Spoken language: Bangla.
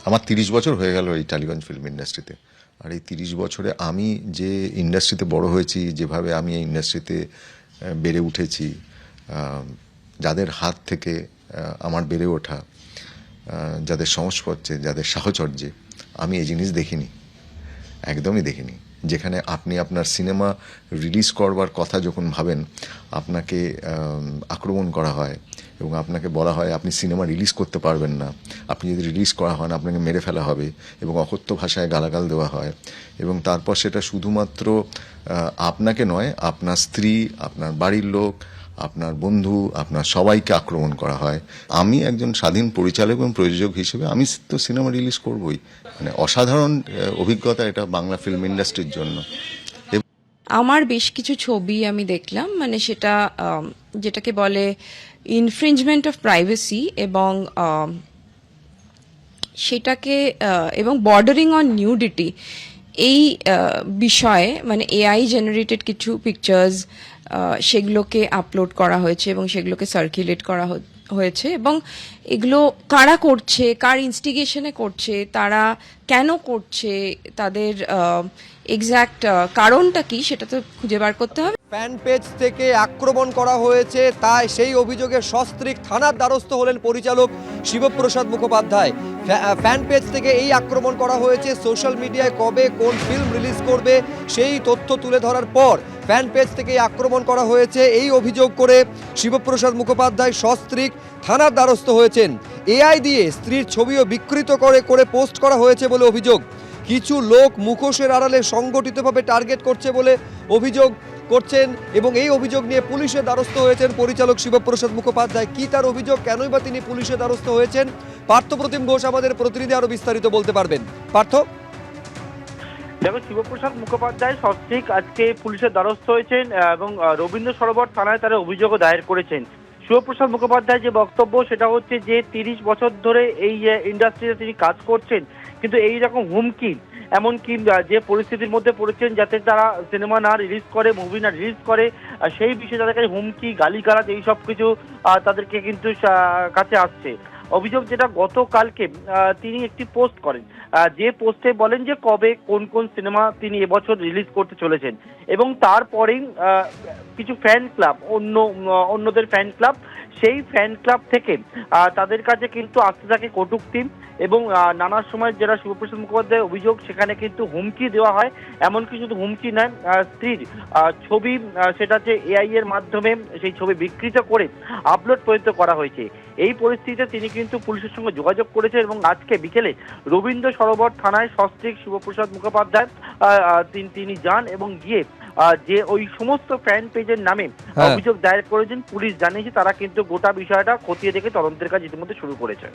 আমার 30 বছর হয়ে গেল এই টালিগঞ্জ ফিল্ম ইন্ডাস্ট্রিতে। আর এই 30 বছরে আমি যে ইন্ডাস্ট্রিতে বড় হয়েছি, যেভাবে আমি এই ইন্ডাস্ট্রিতে বেড়ে উঠেছি, যাদের হাত থেকে আমার বেড়ে ওঠা, যাদের সংস্পর্শে, যাদের সাহচর্যে আমি এই জিনিস দেখিনি, একদমই দেখিনি। যেখানে আপনি আপনার সিনেমা রিলিজ করবার কথা যখন ভাবেন, আপনাকে আক্রমণ করা হয় এবং আপনাকে বলা হয় আপনি সিনেমা রিলিজ করতে পারবেন না, আপনি যদি রিলিজ করা হন আপনাকে মেরে ফেলা হবে এবং অকথ্য ভাষায় গালাগাল দেওয়া হয়, এবং তারপর সেটা শুধুমাত্র আপনাকে নয়, আপনার স্ত্রী, আপনার বাড়ির লোক, আপনার বন্ধু, আপনার সবাইকে আক্রমণ করা হয়। আমি একজন স্বাধীন পরিচালক এবং প্রযোজক হিসেবে আমি তো সিনেমা রিলিজ করবই। মানে অসাধারণ অভিজ্ঞতা এটা বাংলা ফিল্ম ইন্ডাস্ট্রির জন্য। আমার বেশ কিছু ছবি আমি দেখলাম, মানে সেটা যেটাকে বলে ইনফ্রিঞ্জমেন্ট অফ প্রাইভেসি, এবং সেটাকে এবং বর্ডারিং অন নিউডিটি, এই বিষয়ে মানে এআই জেনারেটেড কিছু পিকচার্স সেগুলোকে আপলোড করা হয়েছে এবং সেগুলোকে সার্কুলেট করা হয়েছে। এবং এগুলো কারা করছে, কার ইনস্টিগেশনে করছে, তারা কেন করছে, তাদের এক্স্যাক্ট কারণটা কি সেটা তো খুঁজে বার করতে হবে। ফ্যান পেজ থেকে আক্রমণ করা হয়েছে, তাই সেই অভিযোগে সস্ত্রীক থানার দ্বারস্থ হলেন পরিচালক শিবপ্রসাদ মুখোপাধ্যায়। ফ্যান পেজ থেকে এই আক্রমণ করা হয়েছে। সোশ্যাল মিডিয়ায় কবে কোন ফিল্ম রিলিজ করবে সেই তথ্য তুলে ধরার পর ফ্যান পেজ থেকে এই আক্রমণ করা হয়েছে, এই অভিযোগ করে শিবপ্রসাদ মুখোপাধ্যায় সস্ত্রীক থানার দ্বারস্থ হয়েছেন। এআই দিয়ে স্ত্রীর ছবিও বিকৃত করে পোস্ট করা হয়েছে বলে অভিযোগ। কিছু লোক মুখোশের আড়ালে সংগঠিতভাবে টার্গেট করছে বলে অভিযোগ করছেন, এবং এই অভিযোগ নিয়ে পুলিশের দ্বারস্থ হয়েছেন পরিচালক শিবপ্রসাদ মুখোপাধ্যায়। কি তার অভিযোগ, কেনই বা তিনি পুলিশের দ্বারস্থ হয়েছেন, পার্থপ্রতিম ঘোষ আমাদের প্রতিনিধি আরো বিস্তারিত বলতে পারবেন। পার্থ। দেখো, শিবপ্রসাদ মুখোপাধ্যায় সস্ত্রীক আজকে পুলিশের দ্বারস্থ হয়েছেন এবং রবীন্দ্র সরোবর থানায় তারা অভিযোগও দায়ের করেছেন। শিবপ্রসাদ মুখোপাধ্যায় যে বক্তব্য সেটা হচ্ছে যে 30 বছর ধরে এই ইন্ডাস্ট্রিতে তিনি কাজ করছেন, কিন্তু এই রকম হুমকি, এমনকি যে পরিস্থিতির মধ্যে পড়েছেন যাতে তারা সিনেমা না রিলিজ করে, মুভি না রিলিজ করে, সেই বিষয়ে তাদের কাছে হুমকি, গালিগালাজ এই সব কিছু তাদেরকে কিন্তু কাছে আসছে। অভিযোগ যেটা গতকালকে তিনি একটি পোস্ট করেন, যে পোস্টে বলেন যে কবে কোন কোন সিনেমা তিনি এবছর রিলিজ করতে চলেছেন, এবং তারপরেই কিছু ফ্যান ক্লাব, অন্যদের ফ্যান ক্লাব, সেই ফ্যান ক্লাব থেকে তাদের কাছে কিন্তু আসতে থাকে কটূক্তি, এবং নানা সময় যেটা শিবপ্রসাদ মুখোপাধ্যায়ের অভিযোগ সেখানে কিন্তু হুমকি দেওয়া হয়। এমনকি শুধু হুমকি নয়, স্ত্রীর ছবি, সেটা যে এআই এর মাধ্যমে সেই ছবি বিকৃত করে আপলোড পর্যন্ত করা হয়েছে। এই পরিস্থিতিতে তিনি কিন্তু পুলিশের সঙ্গে যোগাযোগ করেছেন এবং আজকে বিকেলে রবীন্দ্র সরোবর থানায় সস্ত্রীক শিবপ্রসাদ মুখোপাধ্যায় তিনি যান এবং গিয়ে যে ওই সমস্ত ফ্যান পেজের নামে অভিযোগ দায়ের করেছেন। পুলিশ জানিয়েছে তারা কিন্তু গোটা বিষয়টা খতিয়ে দেখে তদন্তের কাজ ইতিমধ্যে শুরু করেছে।